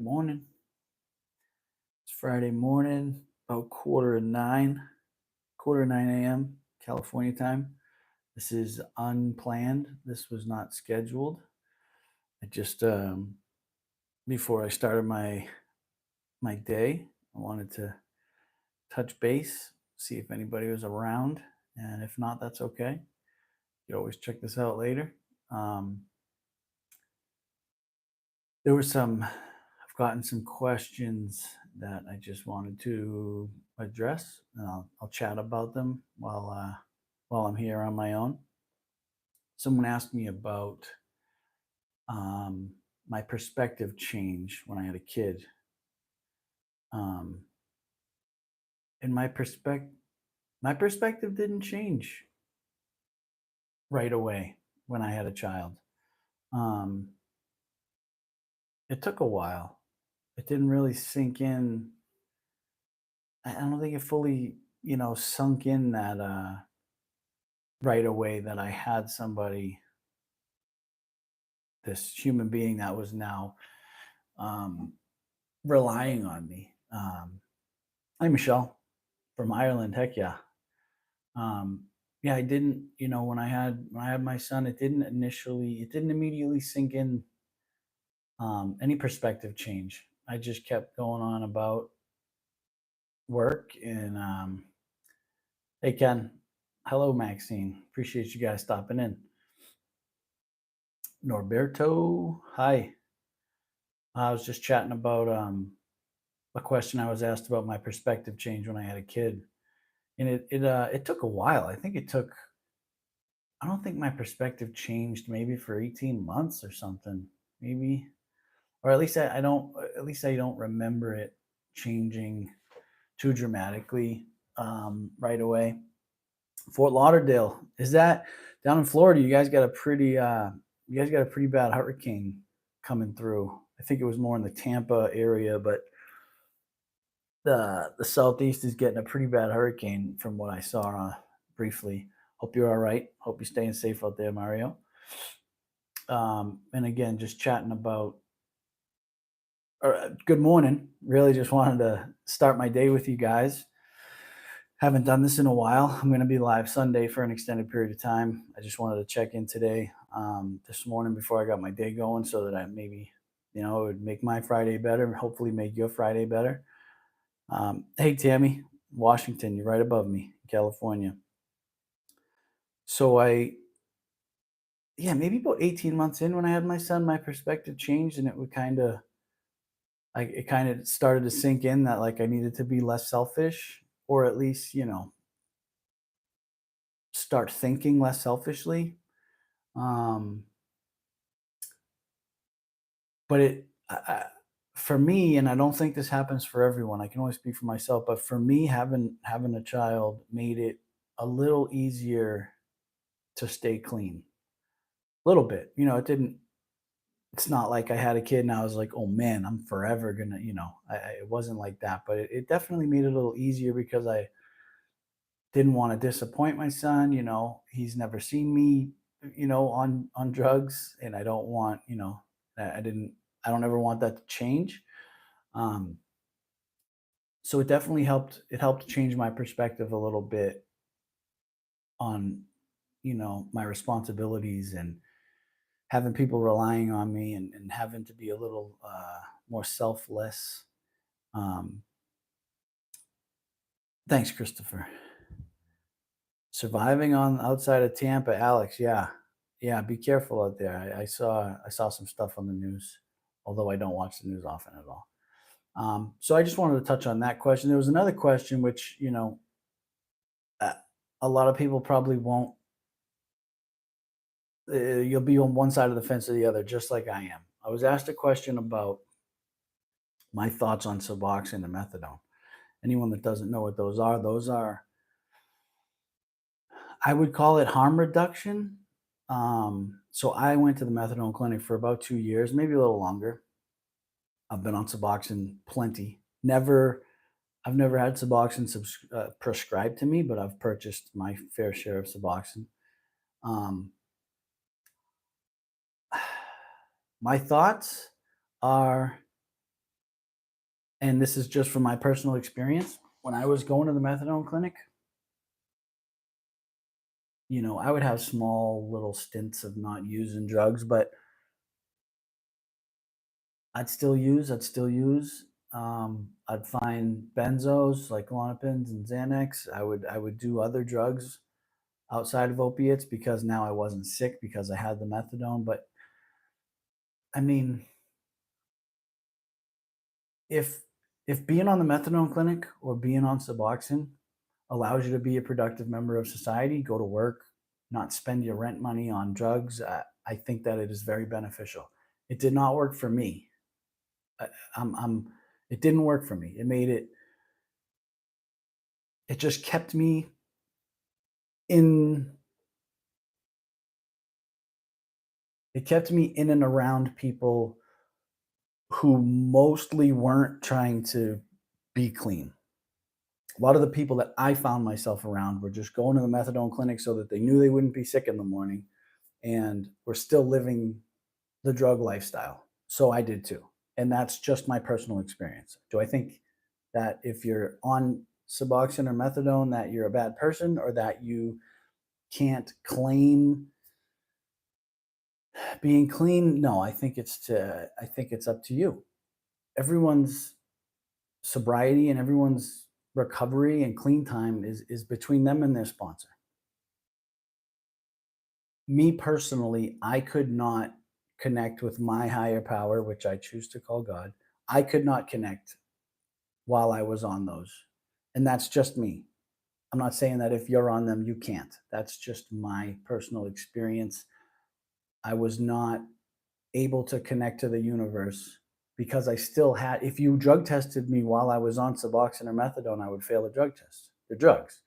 Morning. It's Friday morning, about quarter to nine a.m. California time. This is unplanned. This was not scheduled. I just before I started my day, I wanted to touch base, see if anybody was around, and if not, that's okay. You always check this out later. Um, there were some. I've gotten some questions that I just wanted to address, and I'll chat about them while I'm here on my own. Someone asked me about um, my perspective change when I had a kid, um, and my perspective didn't change right away when I had a child. Um, it took a while. It didn't really sink in. I don't think it fully, sunk in that right away that I had somebody, this human being that was now um, relying on me. Hi, Michelle from Ireland. Heck yeah. Um, yeah, I didn't, when I had my son, it didn't immediately sink in any perspective change. I just kept going on about work and hey Ken, hello Maxine. Appreciate you guys stopping in. Norberto, hi. I was just chatting about a question I was asked about my perspective change when I had a kid, and it took a while. I don't think my perspective changed maybe for 18 months or something, maybe, or at least I don't remember it changing too dramatically right away. Fort Lauderdale, is that down in Florida? You guys got a pretty bad hurricane coming through. I think it was more in the Tampa area, but the southeast is getting a pretty bad hurricane from what I saw briefly. Hope you're all right. Hope you're staying safe out there, Mario. And again, just chatting about. Good morning. Really, just wanted to start my day with you guys. Haven't done this in a while. I'm going to be live Sunday for an extended period of time. I just wanted to check in today, this morning before I got my day going, so that I maybe, it would make my Friday better, and hopefully make your Friday better. Hey, Tammy, Washington, you're right above me, California. So yeah, maybe about 18 months in when I had my son, my perspective changed, and it kind of started to sink in that like I needed to be less selfish, or at least, start thinking less selfishly. Um, but for me, and I don't think this happens for everyone. I can only speak for myself, but for me, having a child made it a little easier to stay clean. A little bit, it didn't. It's not like I had a kid and I was like, oh man, I'm forever gonna, it wasn't like that. But it definitely made it a little easier because I didn't want to disappoint my son. He's never seen me, on drugs, and I don't want, I didn't, I don't ever want that to change. Um, so it definitely helped. It helped change my perspective a little bit on, my responsibilities and having people relying on me, and having to be a little more selfless. Um, thanks, Christopher. Surviving on outside of Tampa, Alex. Yeah, yeah. Be careful out there. I saw some stuff on the news, although I don't watch the news often at all. So I just wanted to touch on that question. There was another question which, uh, a lot of people probably won't. You'll be on one side of the fence or the other, just like I am. I was asked a question about my thoughts on suboxone and methadone. Anyone that doesn't know what those are, I would call it harm reduction. So I went to the methadone clinic for about 2 years, maybe a little longer. I've been on Suboxone plenty. I've never had Suboxone prescribed to me, but I've purchased my fair share of Suboxone. Um, my thoughts are and this is just from my personal experience. When I was going to the methadone clinic, I would have small little stints of not using drugs, but I'd still use. I'd find benzos like Klonopins and Xanax. I would do other drugs outside of opiates because now I wasn't sick because I had the methadone. But I mean, if if being on the methadone clinic or being on Suboxone allows you to be a productive member of society, go to work, not spend your rent money on drugs, I think that it is very beneficial. It did not work for me. I, I'm it didn't work for me. It just kept me in it kept me in and around people who mostly weren't trying to be clean. A lot of the people that I found myself around were just going to the methadone clinic so that they knew they wouldn't be sick in the morning and were still living the drug lifestyle. So I did too. And that's just my personal experience. Do I think that if you're on Suboxone or methadone that you're a bad person or that you can't claim being clean? No, I think it's up to you. Everyone's sobriety and everyone's recovery and clean time is between them and their sponsor. Me personally, I could not connect with my higher power, which I choose to call God. I could not connect while I was on those. And that's just me. I'm not saying that if you're on them, you can't. That's just my personal experience. I was not able to connect to the universe because I still had, if you drug tested me while I was on Suboxone or methadone, I would fail a drug test. The drugs.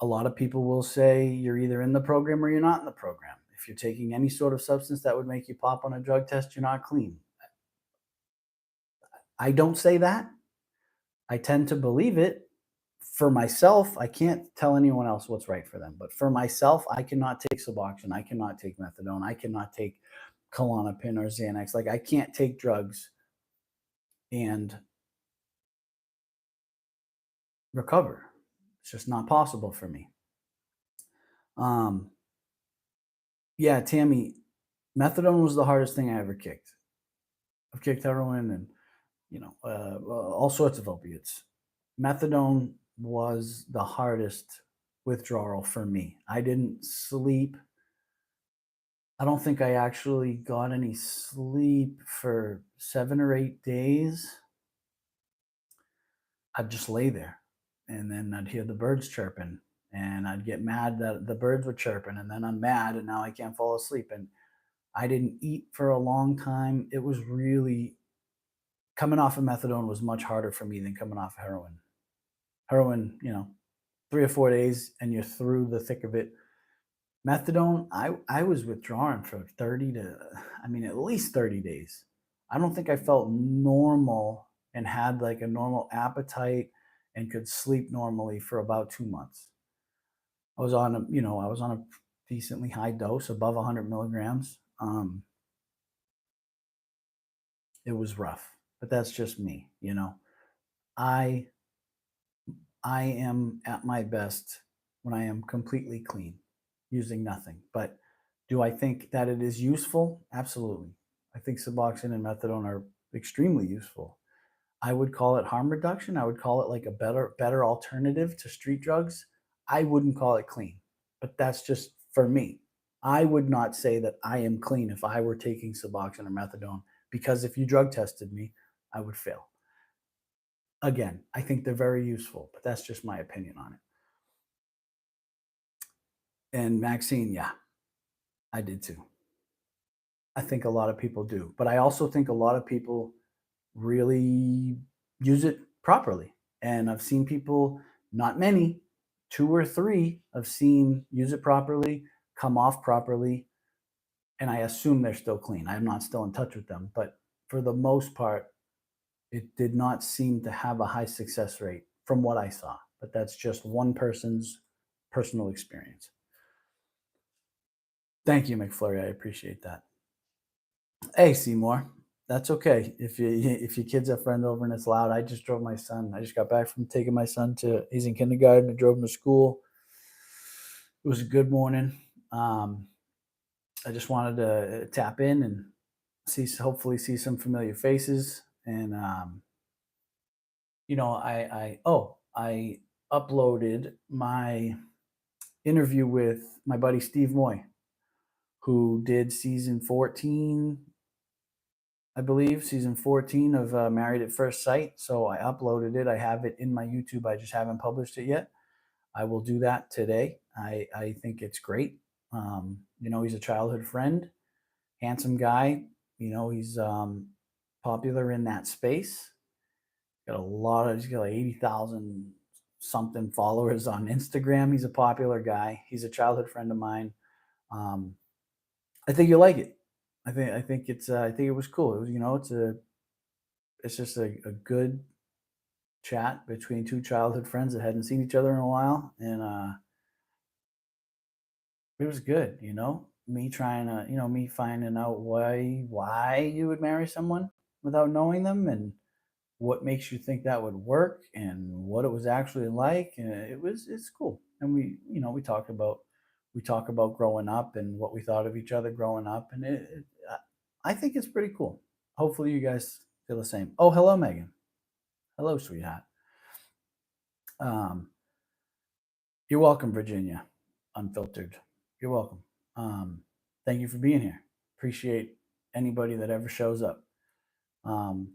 A lot of people will say you're either in the program or you're not in the program. If you're taking any sort of substance that would make you pop on a drug test, you're not clean. I don't say that. I tend to believe it. For myself, I can't tell anyone else what's right for them. But for myself, I cannot take Suboxone. I cannot take methadone. I cannot take Klonopin or Xanax. Like I can't take drugs and recover. It's just not possible for me. Um, yeah, Tammy, methadone was the hardest thing I ever kicked. I've kicked heroin and all sorts of opiates. Methadone was the hardest withdrawal for me. I didn't sleep. I don't think I actually got any sleep for 7 or 8 days. I'd just lay there and then I'd hear the birds chirping and I'd get mad that the birds were chirping and then I'm mad and now I can't fall asleep. And I didn't eat for a long time. It was really coming off of methadone was much harder for me than coming off heroin. Heroin, 3 or 4 days and you're through the thick of it. Methadone, I was withdrawing for 30 to, I mean, at least 30 days. I don't think I felt normal and had like a normal appetite and could sleep normally for about 2 months. I was on a decently high dose, above 100 milligrams. It was rough, but that's just me. I I am at my best when I am completely clean, using nothing. But do I think that it is useful? Absolutely. I think Suboxone and methadone are extremely useful. I would call it harm reduction. I would call it like a better alternative to street drugs. I wouldn't call it clean, but that's just for me. I would not say that I am clean if I were taking Suboxone or methadone because if you drug tested me, I would fail. Again, I think they're very useful, but that's just my opinion on it. And Maxine, yeah, I did too. I think a lot of people do, but I also think a lot of people really use it properly. And I've seen people, not many, two or three, I've seen use it properly, come off properly, and I assume they're still clean. I'm not still in touch with them, but for the most part, it did not seem to have a high success rate from what I saw. But that's just one person's personal experience. Thank you, McFlurry. I appreciate that. Hey, Seymour. That's okay. If your kid's a friend over and it's loud, I just drove my son. I just got back from taking my son to he's in kindergarten. I drove him to school. It was a good morning. Um, I just wanted to tap in and hopefully see some familiar faces. And I uploaded my interview with my buddy Steve Moy, who did season 14, I believe, season 14 of Married at First Sight. So I uploaded it. I have it in my YouTube. I just haven't published it yet. I will do that today. I think it's great. He's a childhood friend, handsome guy. He's popular in that space. He's got like 80,000 something followers on Instagram. He's a popular guy. He's a childhood friend of mine. Um, I think you'll like it. I think it was cool. It was, it's just a good chat between two childhood friends that hadn't seen each other in a while. And it was good, me trying to, me finding out why you would marry someone without knowing them, and what makes you think that would work, and what it was actually like. And it's cool. And we talk about growing up and what we thought of each other growing up. And I think it's pretty cool. Hopefully you guys feel the same. Oh, hello, Megan. Hello, sweetheart. Um, you're welcome, Virginia. Unfiltered. You're welcome. Thank you for being here. Appreciate anybody that ever shows up. Um,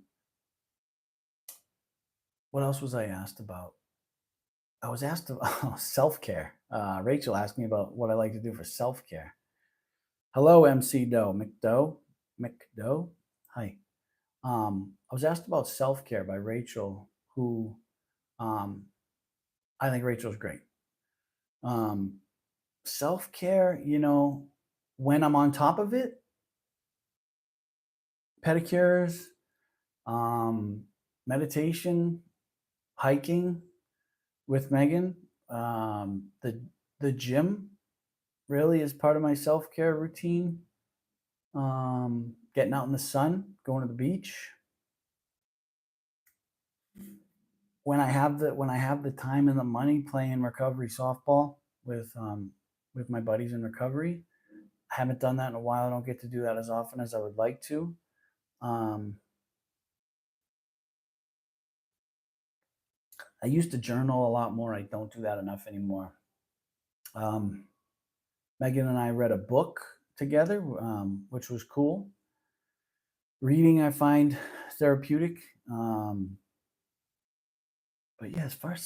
what else was I asked about? I was asked about self care. Rachel asked me about what I like to do for self care. Hello, MC Doe. McDoe? McDoe? Hi. I was asked about self care by Rachel, who um, I think Rachel's great. Um, Self care, when I'm on top of it, pedicures, um, meditation, hiking with Megan, the gym really is part of my self care routine. Getting out in the sun, going to the beach. When I have the time and the money, playing recovery softball with my buddies in recovery. I haven't done that in a while. I don't get to do that as often as I would like to. Um, I used to journal a lot more. I don't do that enough anymore. Um, Megan and I read a book together, which was cool. Reading, I find therapeutic. But yeah, as far as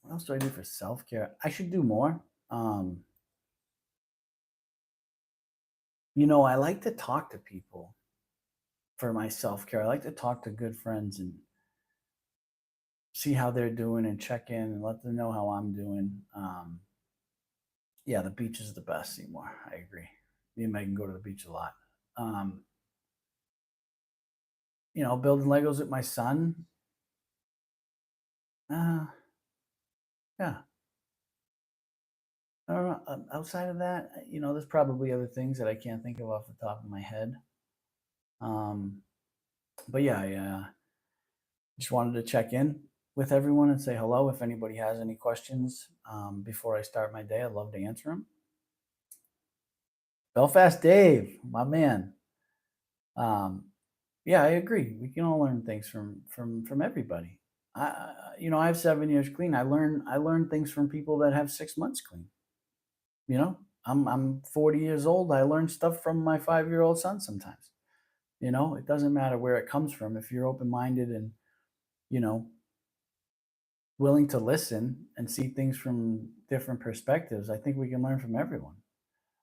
what else do I do for self care? I should do more. Um, I like to talk to people for my self care. I like to talk to good friends and see how they're doing and check in and let them know how I'm doing. Yeah, the beach is the best, Seymour. I agree. Me and Megan go to the beach a lot. Um, building Legos with my son. Uh, yeah. I don't know. Outside of that, there's probably other things that I can't think of off the top of my head. Um, but yeah, I just wanted to check in with everyone and say hello. If anybody has any questions before I start my day, I'd love to answer them. Belfast Dave, my man. Um, yeah, I agree. We can all learn things from everybody. I have 7 years clean. I learn things from people that have 6 months clean. I'm 40 years old. I learn stuff from my 5-year-old son sometimes. It doesn't matter where it comes from. If you're open minded and you know willing to listen and see things from different perspectives, I think we can learn from everyone.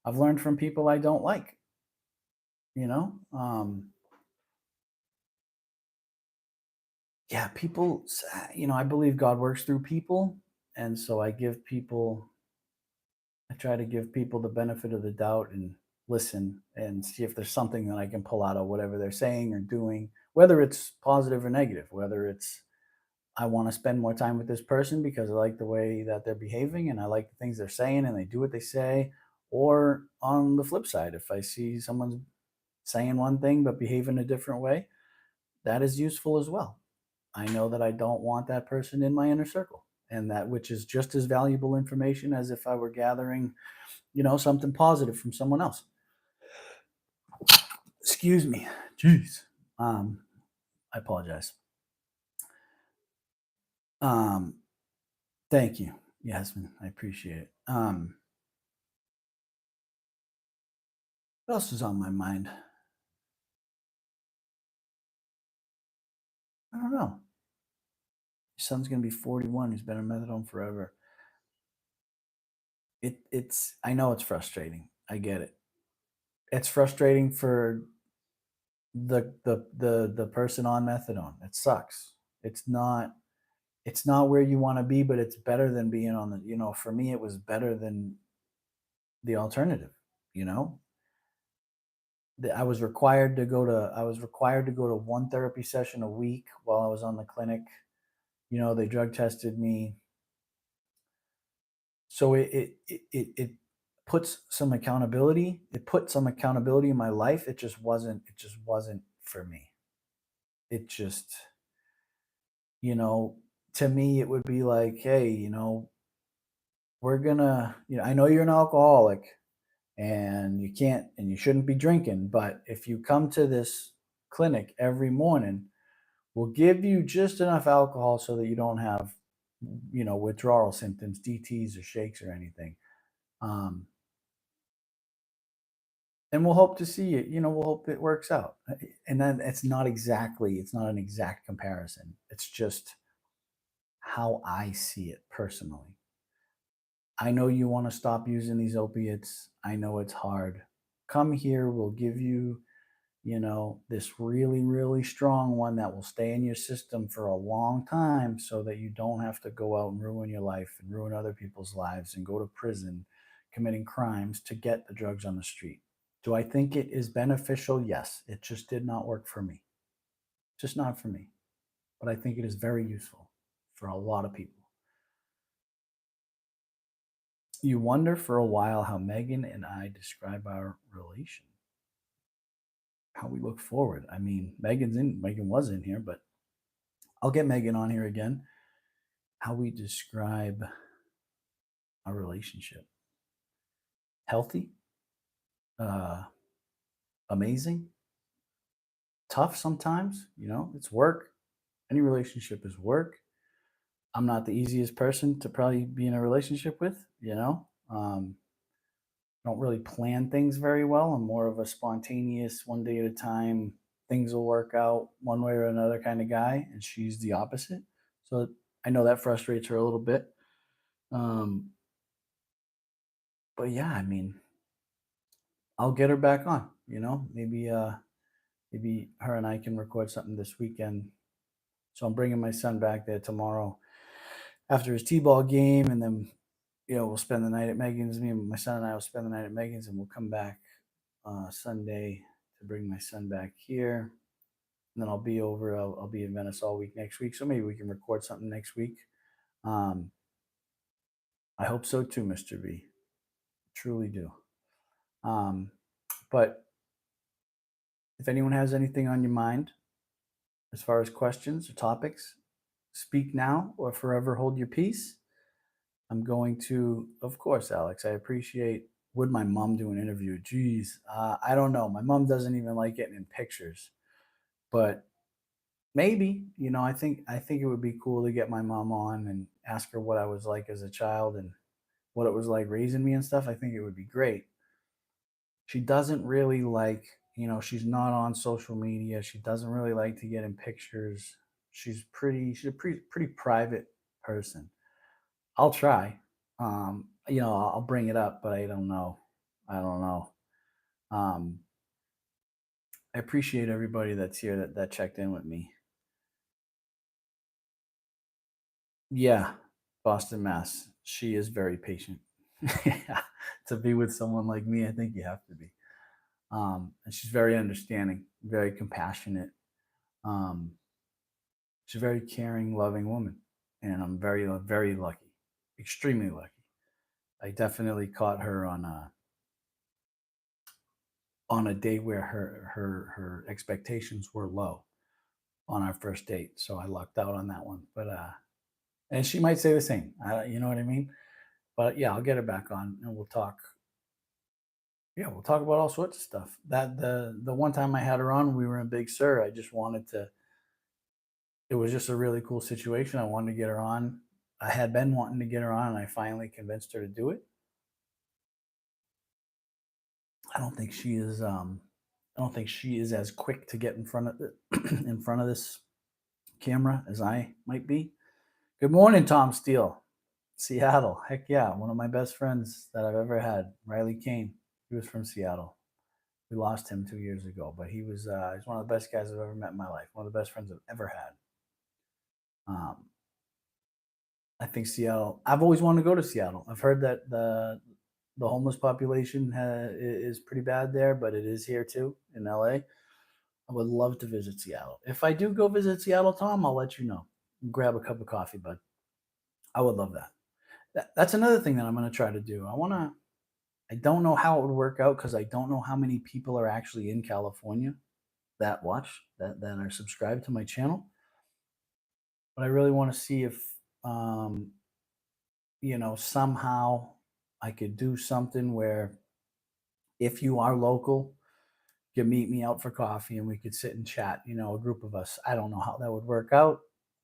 I've learned from people I don't like. You know, yeah, people. I believe God works through people, and so I try to give people the benefit of the doubt and listen and see if there's something that I can pull out of whatever they're saying or doing, whether it's positive or negative, whether it's I want to spend more time with this person because I like the way that they're behaving and I like the things they're saying and they do what they say. Or on the flip side, if I see someone's saying one thing but behaving a different way, that is useful as well. I know that I don't want that person in my inner circle, and that which is just as valuable information as if I were gathering, something positive from someone else. Excuse me. Jeez. Um, I apologize. Um, Thank you, Yasmin. I appreciate it. What else is on my mind? I don't know. Your son's gonna be 41. He's been on methadone forever. It's. I know it's frustrating. I get it. It's frustrating for the person on methadone. It sucks. It's not. It's not where you want to be, but it's better than being on the. For me, it was better than the alternative. You know, I was required to go to one therapy session a week while I was on the clinic. They drug tested me. So it puts some accountability. It put some accountability in my life. It just wasn't for me. It just, you know, to me it would be like, hey, we're gonna, I know you're an alcoholic and you can't and you shouldn't be drinking, but if you come to this clinic every morning, we'll give you just enough alcohol so that you don't have, withdrawal symptoms, DTs or shakes or anything. Um, and we'll hope to see it. We'll hope it works out. And then it's not an exact comparison. It's just how I see it personally. I know you want to stop using these opiates. I know it's hard. Come here, we'll give you, this really, really strong one that will stay in your system for a long time so that you don't have to go out and ruin your life and ruin other people's lives and go to prison committing crimes to get the drugs on the street. Do I think it is beneficial? Yes. It just did not work for me. Just not for me. But I think it is very useful for a lot of people. You wonder for a while how Megan and I describe our relation, how we look forward. I mean, Megan was in here, but I'll get Megan on here again. How we describe our relationship. Healthy, uh, amazing, tough sometimes, it's work. Any relationship is work. I'm not the easiest person to probably be in a relationship with, don't really plan things very well. I'm more of a spontaneous, one day at a time, things will work out one way or another kind of guy, and she's the opposite. So I know that frustrates her a little bit. Um, but yeah, I mean, I'll get her back on. Maybe her and I can record something this weekend. So I'm bringing my son back there tomorrow after his t-ball game, and then we'll spend the night at Megan's. Me and my son and I will spend the night at Megan's, and we'll come back Sunday to bring my son back here. And then I'll be over. I'll be in Venice all week next week, so maybe we can record something next week. Um, I hope so too, Mr. B. Truly do. Um, but if anyone has anything on your mind as far as questions or topics, speak now or forever hold your peace. I'm going to, of course, Alex, I appreciate. Would my mom do an interview? Jeez, I don't know. My mom doesn't even like getting in pictures, but maybe, I think it would be cool to get my mom on and ask her what I was like as a child and what it was like raising me and stuff. I think it would be great. She doesn't really like, she's not on social media. She doesn't really like to get in pictures. She's a pretty private person. I'll try. I'll bring it up, but I don't know. I don't know. Um, I appreciate everybody that's here that checked in with me. Yeah, Boston, Mass. She is very patient. Yeah, to be with someone like me, I think you have to be. And she's very understanding, very compassionate. Um, she's a very caring, loving woman, and I'm very, very lucky, extremely lucky. I definitely caught her on on a day where her expectations were low on our first date. So I lucked out on that one. But and she might say the same. You know what I mean? But yeah, I'll get her back on and we'll talk. Yeah, we'll talk about all sorts of stuff. That the one time I had her on, we were in Big Sur. I just wanted to. It was just a really cool situation. I wanted to get her on. I had been wanting to get her on, and I finally convinced her to do it. I don't think she is. I don't think she is as quick to get in front of in front of this camera as I might be. Good morning, Tom Steele, Seattle. Heck yeah, one of my best friends that I've ever had, Riley Kane. He was from Seattle. We lost him 2 years ago, but he's one of the best guys I've ever met in my life. One of the best friends I've ever had. Um, I think Seattle. I've always wanted to go to Seattle. I've heard that the homeless population is pretty bad there, but it is here too in LA. I would love to visit Seattle. If I do go visit Seattle, Tom, I'll let you know. Grab a cup of coffee, bud. I would love that. That's another thing that I'm going to try to do. I want to. I don't know how it would work out because I don't know how many people are actually in California that watch that are subscribed to my channel. But I really want to see if um, somehow I could do something where if you are local, you could meet me out for coffee and we could sit and chat, a group of us. I don't know how that would work out.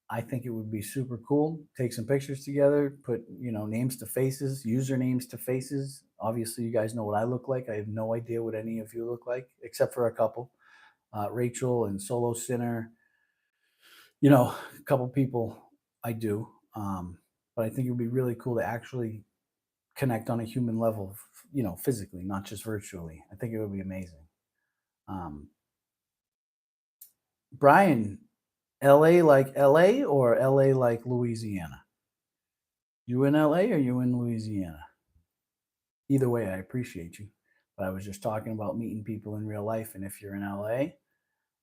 I think it would be super cool. Take some pictures together, put, names to faces, usernames to faces. Obviously, you guys know what I look like. I have no idea what any of you look like, except for a couple, Rachel and Solo Sinner. A couple people I do. But I think it would be really cool to actually connect on a human level, physically, not just virtually. I think it would be amazing. Um, Brian, LA like LA or LA like Louisiana? You in LA or you in Louisiana? Either way, I appreciate you. But I was just talking about meeting people in real life. And if you're in LA,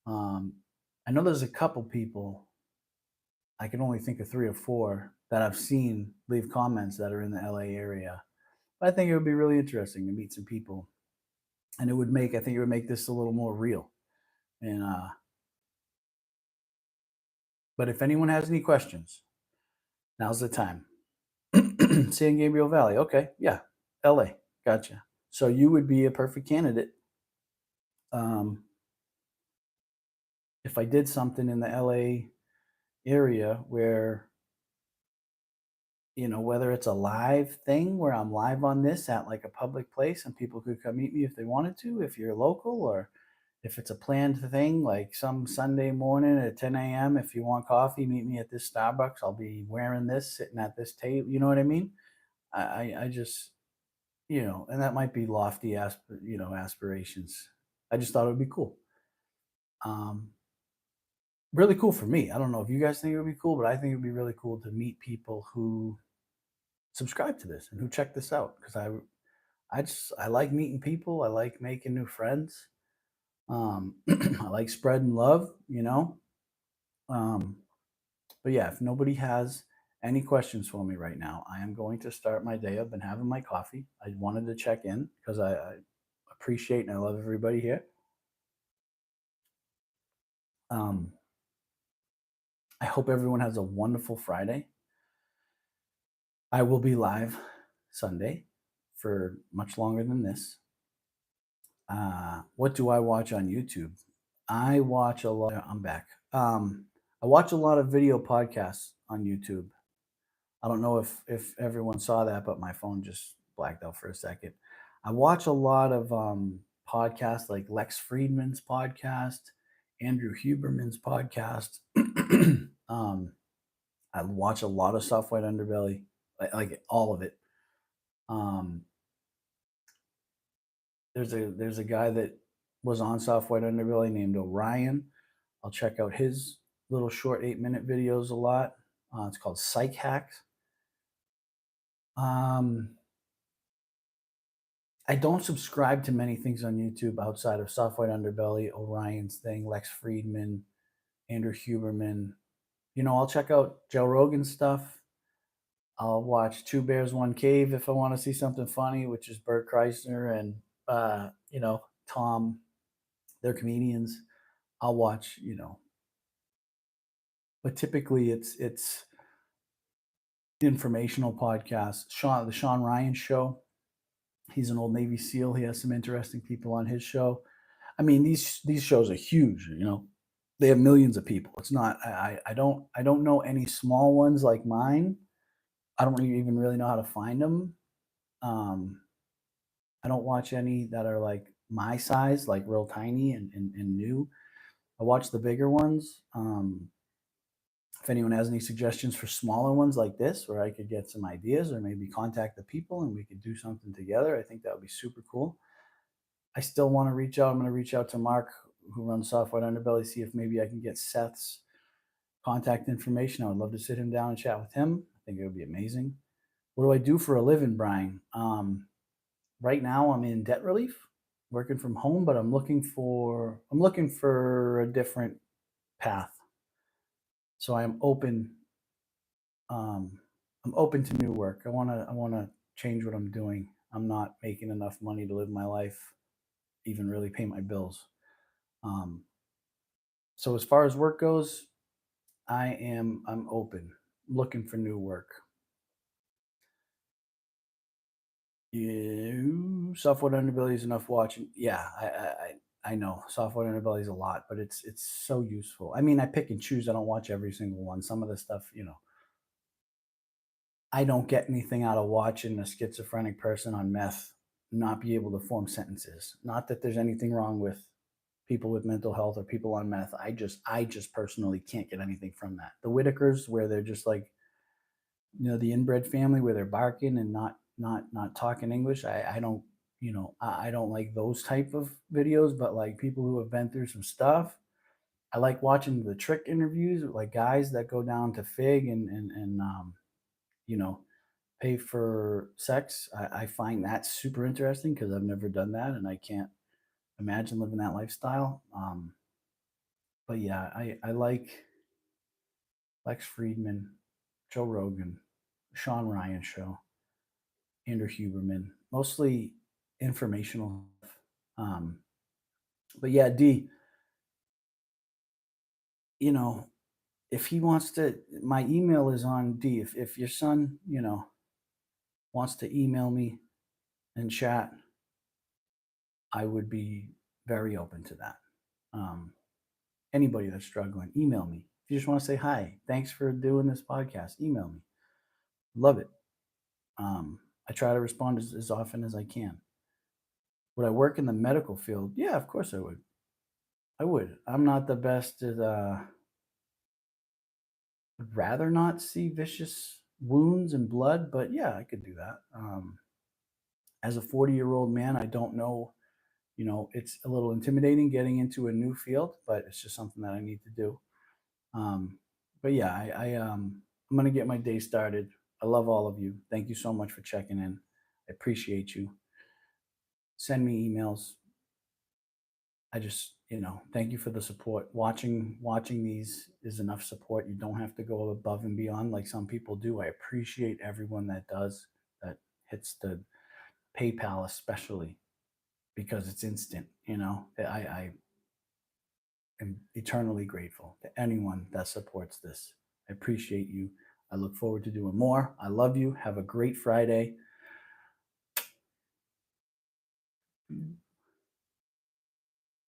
I know there's a couple people, I can only think of three or four that I've seen leave comments that are in the LA area. But I think it would be really interesting to meet some people. And I think it would make this a little more real. And, but if anyone has any questions, now's the time. San Gabriel Valley. Okay. Yeah. LA. Gotcha. So you would be a perfect candidate. Um, if I did something in the LA area where, whether it's a live thing where I'm live on this at like a public place and people could come meet me if they wanted to, if you're local, or if it's a planned thing, like some Sunday morning at 10 a.m., if you want coffee, meet me at this Starbucks. I'll be wearing this, sitting at this table. You know what I mean? I just, and that might be lofty, aspirations. I just thought it would be cool. Um, really cool for me. I don't know if you guys think it would be cool, but I think it would be really cool to meet people who subscribe to this and who check this out because I like meeting people. I like making new friends. I like spreading love. Um, but yeah, if nobody has any questions for me right now, I am going to start my day. I've been having my coffee. I wanted to check in because I appreciate and I love everybody here. Um, I hope everyone has a wonderful Friday. I will be live Sunday for much longer than this. What do I watch on YouTube? I watch a lot. I'm back. I watch a lot of video podcasts on YouTube. I don't know if everyone saw that, but my phone just blacked out for a second. I watch a lot of podcasts like Lex Friedman's podcast, Andrew Huberman's podcast. I watch a lot of Soft White Underbelly, like all of it. Um, there's a guy that was on Soft White Underbelly named Orion. I'll check out his little short 8-minute videos a lot. It's called Psych Hacks. I don't subscribe to many things on YouTube outside of Soft White Underbelly, Orion's thing, Lex Friedman, Andrew Huberman. I'll check out Joe Rogan's stuff. I'll watch Two Bears, One Cave if I want to see something funny, which is Bert Kreischer and, Tom. They're comedians. I'll watch, but typically it's informational podcasts. The Sean Ryan show. He's an old Navy SEAL. He has some interesting people on his show. I mean, these shows are huge. They have millions of people. It's not. I don't know any small ones like mine. I don't even really know how to find them. Um, I don't watch any that are like my size, like real tiny and new. I watch the bigger ones. If anyone has any suggestions for smaller ones like this, where I could get some ideas or maybe contact the people and we could do something together, I think that would be super cool. I still want to reach out. I'm going to reach out to Mark, who runs Software Underbelly, see if maybe I can get Seth's contact information. I would love to sit him down and chat with him. I think it would be amazing. What do I do for a living, Brian? Right now, I'm in debt relief, working from home, but I'm looking for a different path. So Um, I'm open to new work. I wanna change what I'm doing. I'm not making enough money to live my life, even really pay my bills. Um, so as far as work goes, I'm open, looking for new work. You software underbelly is enough watching. Yeah, I know software underbelly is a lot, but it's so useful. I mean, I pick and choose. I don't watch every single one. Some of the stuff, I don't get anything out of watching a schizophrenic person on meth not be able to form sentences. Not that there's anything wrong with people with mental health or people on meth. I just personally can't get anything from that. The Whitakers, where they're just like, the inbred family where they're barking and not talking English. I don't, I don't like those type of videos, but like people who have been through some stuff. I like watching the trick interviews with like guys that go down to Fig and you know, pay for sex. I find that super interesting because I've never done that and I can't imagine living that lifestyle. But yeah, I like Lex Friedman, Joe Rogan, Sean Ryan show, Andrew Huberman, mostly informational. Um, but yeah, D, you know, if he wants to, my email is on D. If your son, wants to email me and chat, I would be very open to that. Um, Anybody that's struggling, email me. If you just want to say hi, thanks for doing this podcast, email me. Love it. I try to respond as often as I can. Would I work in the medical field? Yeah, of course I would. I would. I'm not the best at, would rather not see vicious wounds and blood, but yeah, I could do that. As a 40-year-old man, I don't know, it's a little intimidating getting into a new field, but it's just something that I need to do. Um, but yeah, I'm gonna get my day started. I love all of you. Thank you so much for checking in. I appreciate you. Send me emails. I just, thank you for the support. Watching these is enough support. You don't have to go above and beyond like some people do. I appreciate everyone that does, that hits the PayPal especially because it's instant. I am eternally grateful to anyone that supports this. I appreciate you. I look forward to doing more. I love you. Have a great Friday.